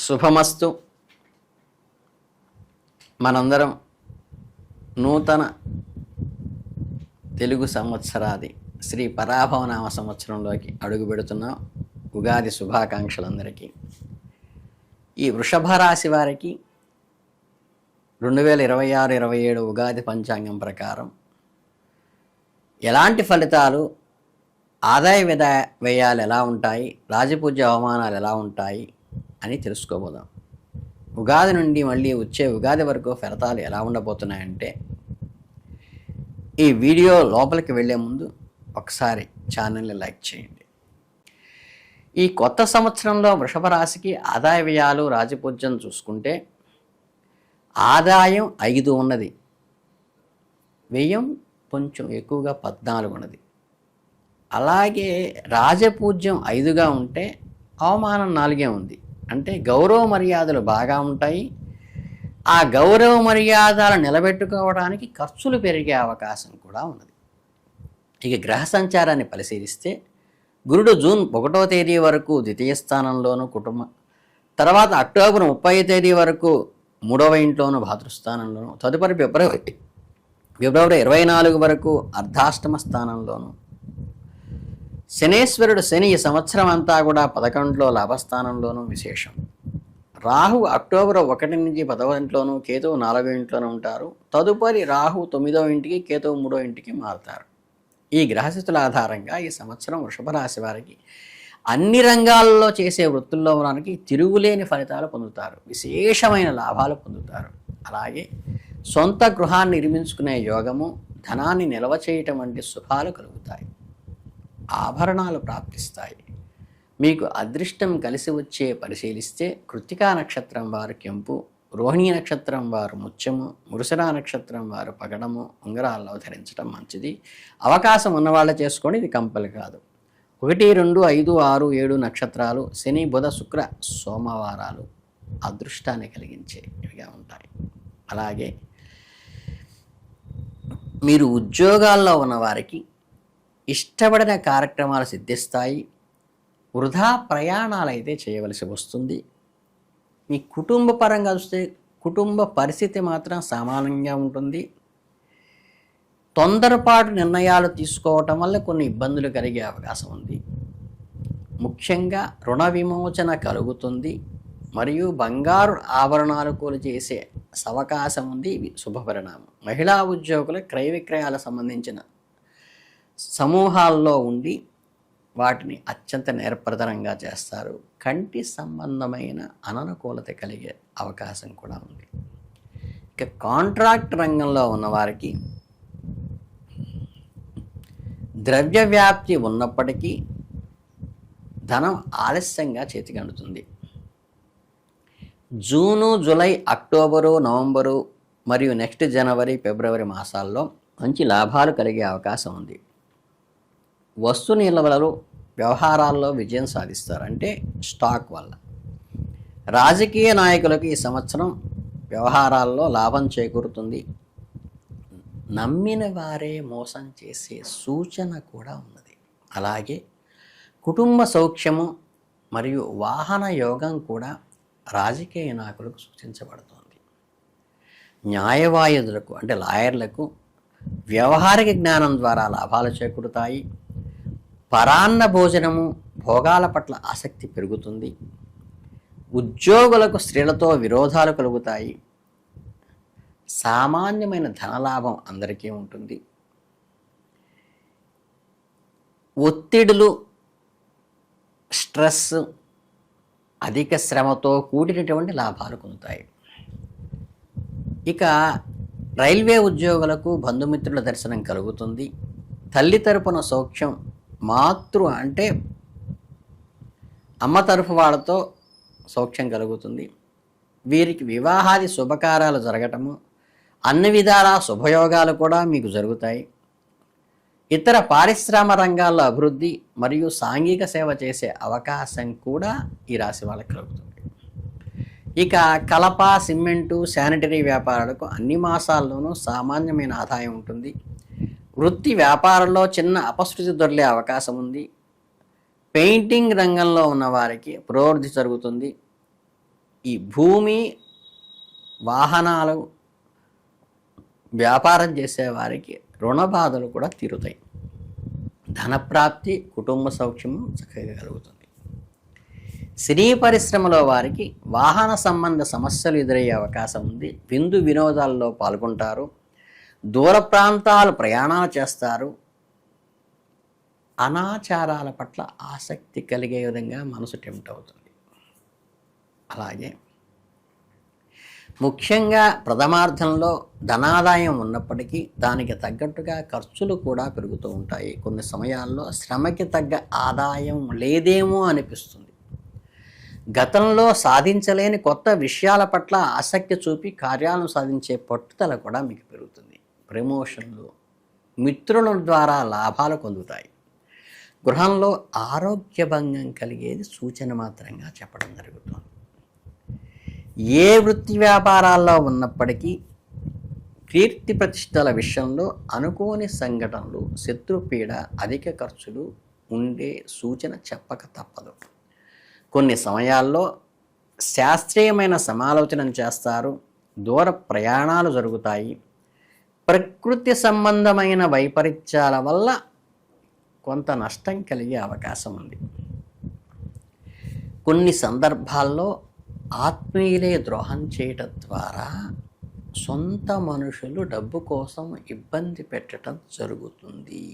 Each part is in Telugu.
శుభమస్తు. మనందరం నూతన తెలుగు సంవత్సరాది శ్రీ పరాభవనామ సంవత్సరంలోకి అడుగు పెడుతున్నాం. ఉగాది శుభాకాంక్షలందరికీ. ఈ వృషభ రాశి వారికి 2026-27 ఉగాది పంచాంగం ప్రకారం ఎలాంటి ఫలితాలు, ఆదాయ వ్యయాలు ఎలా ఉంటాయి, రాజపూజ్య అవమానాలు ఎలా ఉంటాయి అని తెలుసుకోబోదాం. ఉగాది నుండి మళ్ళీ వచ్చే ఉగాది వరకు ఫలితాలు ఎలా ఉండబోతున్నాయంటే, ఈ వీడియో లోపలికి వెళ్ళే ముందు ఒకసారి ఛానల్ని లైక్ చేయండి. ఈ కొత్త సంవత్సరంలో వృషభ రాశికి ఆదాయ వ్యయాలు, రాజపూజ్యం చూసుకుంటే ఆదాయం 5 ఉన్నది, వ్యయం కొంచెం ఎక్కువగా 14 ఉన్నది. అలాగే రాజపూజ్యం 5గా ఉంటే అవమానం 4 ఉంది. అంటే గౌరవ మర్యాదలు బాగా ఉంటాయి. ఆ గౌరవ మర్యాదలు నిలబెట్టుకోవడానికి ఖర్చులు పెరిగే అవకాశం కూడా ఉన్నది. ఇక గ్రహ సంచారాన్ని పరిశీలిస్తే గురుడు జూన్ 1వ తేదీ వరకు ద్వితీయ స్థానంలోను తర్వాత అక్టోబర్ 30వ తేదీ వరకు 3వ ఇంట్లోను భాతృస్థానంలోను, తదుపరి ఫిబ్రవరి 24 వరకు అర్ధాష్టమ స్థానంలోను, శనేశ్వరుడు శని ఈ సంవత్సరం అంతా కూడా 11లో లాభస్థానంలోనూ విశేషం. రాహు అక్టోబర్ 1 నుంచి 10వ ఇంట్లోనూ, కేతువు 4వ ఇంట్లోనూ ఉంటారు. తదుపరి రాహు 9వ ఇంటికి, కేతువు 3వ ఇంటికి మారుతారు. ఈ గ్రహస్థితుల ఆధారంగా ఈ సంవత్సరం వృషభ రాశి వారికి అన్ని రంగాల్లో చేసే వృత్తుల్లో వారికి తిరుగులేని ఫలితాలు పొందుతారు, విశేషమైన లాభాలు పొందుతారు. అలాగే సొంత గృహాన్ని నిర్మించుకునే యోగము, ధనాన్ని నిల్వ చేయటం వంటి శుభాలు కలుగుతాయి. ఆభరణాలు ప్రాప్తిస్తాయి. మీకు అదృష్టం కలిసి వచ్చే పరిశీలిస్తే కృత్తికా నక్షత్రం వారు కెంపు, రోహిణీ నక్షత్రం వారు ముత్యము, మృగశిర నక్షత్రం వారు పగడము, ఉంగరాల్లో ధరించడం మంచిది. అవకాశం ఉన్నవాళ్ళు చేసుకోండి, ఇది కంపల్ కాదు. 1, 2, 5, 6, 7 నక్షత్రాలు శని, బుధ, శుక్ర, సోమవారాలు అదృష్టాన్ని కలిగించేవిగా ఉంటాయి. అలాగే మీరు ఉద్యోగాల్లో ఉన్నవారికి ఇష్టపడిన కార్యక్రమాలు సిద్ధిస్తాయి. వృధా ప్రయాణాలు అయితే చేయవలసి వస్తుంది. మీ కుటుంబ పరంగా చూస్తే కుటుంబ పరిస్థితి మాత్రం సామాన్యంగా ఉంటుంది. తొందరపాటు నిర్ణయాలు తీసుకోవటం వల్ల కొన్ని ఇబ్బందులు కలిగే అవకాశం ఉంది. ముఖ్యంగా రుణ విమోచన కలుగుతుంది. మరియు బంగారు ఆభరణాలు కొనుగోలు చేసే అవకాశం ఉంది. ఇవి శుభపరిణామం. మహిళా ఉద్యోగుల క్రయ విక్రయాలకు సంబంధించిన సమూహాల్లో ఉండి వాటిని అత్యంత నేర్పరితనంగా చేస్తారు. కంటి సంబంధమైన అననుకూలత కలిగే అవకాశం కూడా ఉంది. ఇక కాంట్రాక్ట్ రంగంలో ఉన్నవారికి ద్రవ్య వ్యాప్తి ఉన్నప్పటికీ ధనం ఆలస్యంగా చేతికి అందుతుంది. జూను, జూలై, అక్టోబరు, నవంబరు మరియు నెక్స్ట్ జనవరి, ఫిబ్రవరి మాసాల్లో మంచి లాభాలు కలిగే అవకాశం ఉంది. వస్తు నిల్వలు వ్యవహారాల్లో విజయం సాధిస్తారు, అంటే స్టాక్ వల్ల. రాజకీయ నాయకులకు ఈ సంవత్సరం వ్యవహారాల్లో లాభం చేకూరుతుంది. నమ్మిన వారే మోసం చేసే సూచన కూడా ఉన్నది. అలాగే కుటుంబ సౌఖ్యము మరియు వాహన యోగం కూడా రాజకీయ నాయకులకు సూచించబడుతుంది. న్యాయవాదులకు అంటే లాయర్లకు వ్యవహారిక జ్ఞానం ద్వారా లాభాలు చేకూరుతాయి. పరాన్న భోజనము, భోగాల పట్ల ఆసక్తి పెరుగుతుంది. ఉద్యోగులకు స్త్రీలతో విరోధాలు కలుగుతాయి. సామాన్యమైన ధనలాభం అందరికీ ఉంటుంది. ఒత్తిడులు, స్ట్రెస్, అధిక శ్రమతో కూడినటువంటి లాభాలు పొందుతాయి. ఇక రైల్వే ఉద్యోగులకు బంధుమిత్రుల దర్శనం కలుగుతుంది. తల్లి తరపున సౌఖ్యం, అంటే అమ్మ తరఫు వాళ్ళతో సౌఖ్యం కలుగుతుంది. వీరికి వివాహాది శుభకార్యాలు జరగటము, అన్ని విధాల శుభయోగాలు కూడా మీకు జరుగుతాయి. ఇతర పారిశ్రామిక రంగాల్లో అభివృద్ధి మరియు సాంఘిక సేవ చేసే అవకాశం కూడా ఈ రాశి వాళ్ళకి కలుగుతుంది. ఇక కలప, సిమెంటు, శానిటరీ వ్యాపారాలకు అన్ని మాసాల్లోనూ సామాన్యమైన ఆదాయం ఉంటుంది. వృత్తి వ్యాపారంలో చిన్న అపశృతి దొరికే అవకాశం ఉంది. పెయింటింగ్ రంగంలో ఉన్న వారికి పురోభివృద్ధి జరుగుతుంది. ఈ భూమి, వాహనాలు, వ్యాపారం చేసేవారికి రుణ బాధలు కూడా తీరుతాయి. ధనప్రాప్తి, కుటుంబ సౌఖ్యము చక్కగా కలుగుతుంది. సినీ పరిశ్రమలో వారికి వాహన సంబంధ సమస్యలు ఎదురయ్యే అవకాశం ఉంది. విందు వినోదాల్లో పాల్గొంటారు. దూర ప్రాంతాలు ప్రయాణాలు చేస్తారు. అనాచారాల పట్ల ఆసక్తి కలిగే విధంగా మనసు టెంప్ట్ అవుతుంది. అలాగే ముఖ్యంగా ప్రథమార్థంలో ధనాదాయం ఉన్నప్పటికీ దానికి తగ్గట్టుగా ఖర్చులు కూడా పెరుగుతూ ఉంటాయి. కొన్ని సమయాల్లో శ్రమకి తగ్గ ఆదాయం లేదేమో అనిపిస్తుంది. గతంలో సాధించలేని కొత్త విషయాల పట్ల ఆసక్తి చూపి కార్యాలను సాధించే పట్టుదల కూడా మీకు పెరుగుతుంది. ప్రమోషన్లు, మిత్రుల ద్వారా లాభాలు పొందుతాయి. గృహంలో ఆరోగ్య భంగం కలిగేది సూచన మాత్రంగా చెప్పడం జరుగుతుంది. ఏ వృత్తి వ్యాపారాల్లో ఉన్నప్పటికీ కీర్తి ప్రతిష్టల విషయంలో అనుకోని సంఘటనలు, శత్రుపీడ, అధిక ఖర్చులు ఉండే సూచన చెప్పక తప్పదు. కొన్ని సమయాల్లో శాస్త్రీయమైన సమాలోచన చేస్తారు. దూర ప్రయాణాలు జరుగుతాయి. ప్రకృతి సంబంధమైన వైపరీత్యాల వల్ల కొంత నష్టం కలిగే అవకాశం ఉంది. కొన్ని సందర్భాల్లో ఆత్మీయులే ద్రోహం చేయటం ద్వారా సొంత మనుషులు డబ్బు కోసం ఇబ్బంది పెట్టడం జరుగుతుంది.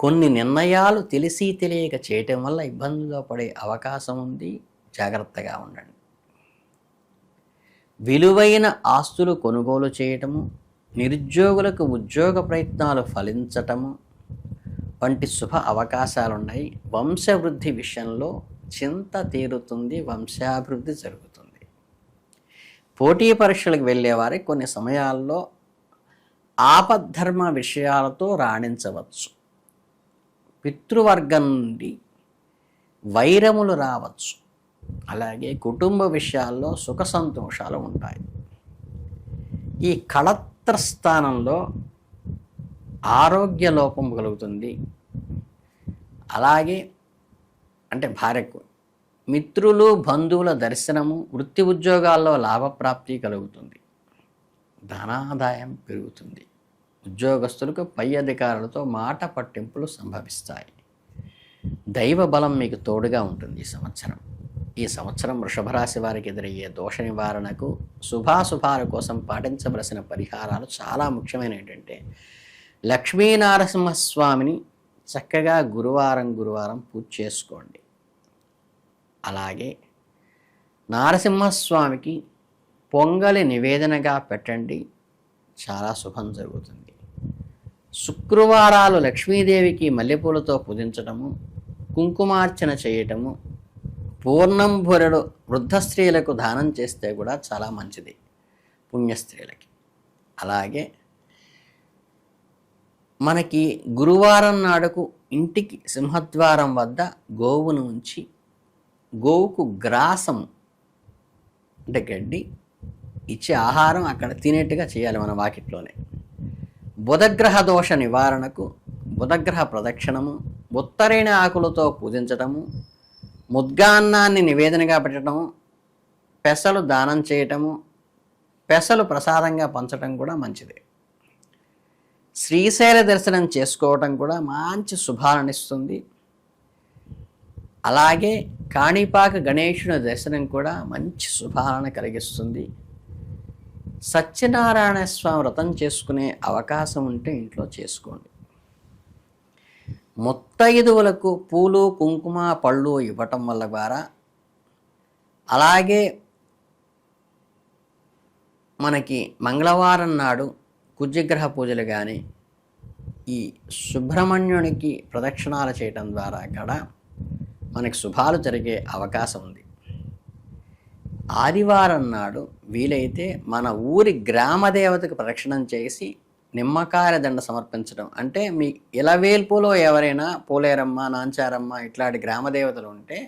కొన్ని నిర్ణయాలు తెలిసి తెలియక చేయటం వల్ల ఇబ్బందులు పడే అవకాశం ఉంది. జాగ్రత్తగా ఉండండి. విలువైన ఆస్తులు కొనుగోలు చేయటము, నిరుద్యోగులకు ఉద్యోగ ప్రయత్నాలు ఫలించటము వంటి శుభ అవకాశాలున్నాయి. వంశవృద్ధి విషయంలో చింత తీరుతుంది. వంశాభివృద్ధి జరుగుతుంది. పోటీ పరీక్షలకు వెళ్ళేవారికి కొన్ని సమయాల్లో ఆపద్ధర్మ విషయాలతో రాణించవచ్చు. పితృవర్గం నుండి వైరములు రావచ్చు. అలాగే కుటుంబ విషయాల్లో సుఖ సంతోషాలు ఉంటాయి. ఈ కళత్ర స్థానంలో ఆరోగ్య లోపం కలుగుతుంది. అలాగే అంటే భార్యకు మిత్రులు, బంధువుల దర్శనము, వృత్తి ఉద్యోగాల్లో లాభప్రాప్తి కలుగుతుంది. ధనాదాయం పెరుగుతుంది. ఉద్యోగస్తులకు పై అధికారులతో మాట పట్టింపులు సంభవిస్తాయి. దైవ బలం మీకు తోడుగా ఉంటుంది. ఈ సంవత్సరం వృషభ రాశి వారికి ఎదురయ్యే దోష నివారణకు, శుభాశుభాల కోసం పాటించవలసిన పరిహారాలు చాలా ముఖ్యమైన ఏంటంటే, లక్ష్మీనరసింహస్వామిని చక్కగా గురువారం పూజ చేసుకోండి. అలాగే నారసింహస్వామికి పొంగలి నివేదనగా పెట్టండి. చాలా శుభం జరుగుతుంది. శుక్రవారాలు లక్ష్మీదేవికి మల్లెపూలతో పూజించటము, కుంకుమార్చన చేయటము, పూర్ణం బురెడు వృద్ధ స్త్రీలకు దానం చేస్తే కూడా చాలా మంచిది, పుణ్యస్త్రీలకి. అలాగే మనకి గురువారం నాడుకు ఇంటికి సింహద్వారం వద్ద గోవును ఉంచి, గోవుకు గ్రాసం అంటే గడ్డి ఇచ్చే ఆహారం అక్కడ తినేట్టుగా చేయాలి మన వాకిట్లోనే. బుధగ్రహ దోష నివారణకు బుధగ్రహ ప్రదక్షిణము, ఉత్తరైన ఆకులతో పూజించటము, ముద్గాన్నాన్ని నివేదనగా పెట్టడము, పెసలు దానం చేయటము, పెసలు ప్రసాదంగా పంచడం కూడా మంచిది. శ్రీశైల దర్శనం చేసుకోవటం కూడా మంచి శుభాలనిస్తుంది. అలాగే కాణిపాక గణేశుని దర్శనం కూడా మంచి శుభాలను కలిగిస్తుంది. సత్యనారాయణ స్వామి వ్రతం చేసుకునే అవకాశం ఉంటే ఇంట్లో చేసుకోండి. ముత్తైదువులకు పూలు, కుంకుమ, పళ్ళు ఇవ్వటం వల్ల ద్వారా, అలాగే మనకి మంగళవారం నాడు కుజగ్రహ పూజలు కానీ, ఈ సుబ్రహ్మణ్యునికి ప్రదక్షిణాలు చేయటం ద్వారా కూడా మనకి శుభాలు జరిగే అవకాశం ఉంది. ఆదివారం నాడు వీలైతే మన ఊరి గ్రామదేవతకు ప్రదక్షిణం చేసి నిమ్మకాయల దండ సమర్పించడం. అంటే మీ ఇలవేల్పులో ఎవరైనా పోలేరమ్మ, నాంచారమ్మ ఇట్లాంటి గ్రామదేవతలు ఉంటే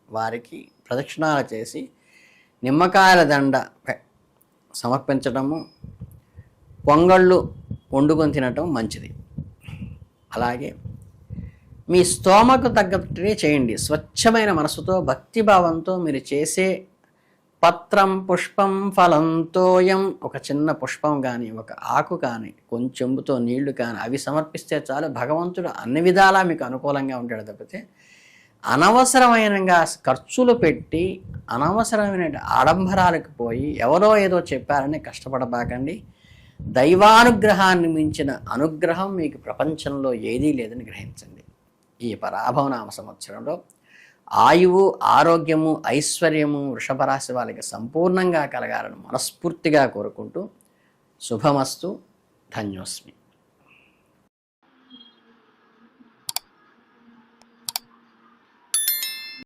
వారికి ప్రదక్షిణాలు చేసి నిమ్మకాయల దండ సమర్పించడము, పొంగళ్ళు వండుకొని తినటం మంచిది. అలాగే మీ స్తోమకు తగ్గట్టే చేయండి. స్వచ్ఛమైన మనసుతో భక్తిభావంతో మీరు చేసే పత్రం పుష్పం ఫలంతోయం, ఒక చిన్న పుష్పం కానీ ఒక ఆకు కానీ కొంచెంబుతో నీళ్లు కానీ అవి సమర్పిస్తే చాలు, భగవంతుడు అన్ని విధాలా మీకు అనుకూలంగా ఉంటాడు తప్పితే అనవసరమైనగా ఖర్చులు పెట్టి అనవసరమైన ఆడంబరాలకు పోయి ఎవరో ఏదో చెప్పారని కష్టపడబాకండి. దైవానుగ్రహాన్ని మించిన అనుగ్రహం మీకు ప్రపంచంలో ఏదీ లేదని గ్రహించండి. ఈ పరాభవనామ సంవత్సరంలో ఆయువు, ఆరోగ్యము, ఐశ్వర్యము వృషభ రాశి వాళ్ళకి సంపూర్ణంగా కలగాలని మనస్ఫూర్తిగా కోరుకుంటూ శుభమస్తు. ధన్యోస్మి.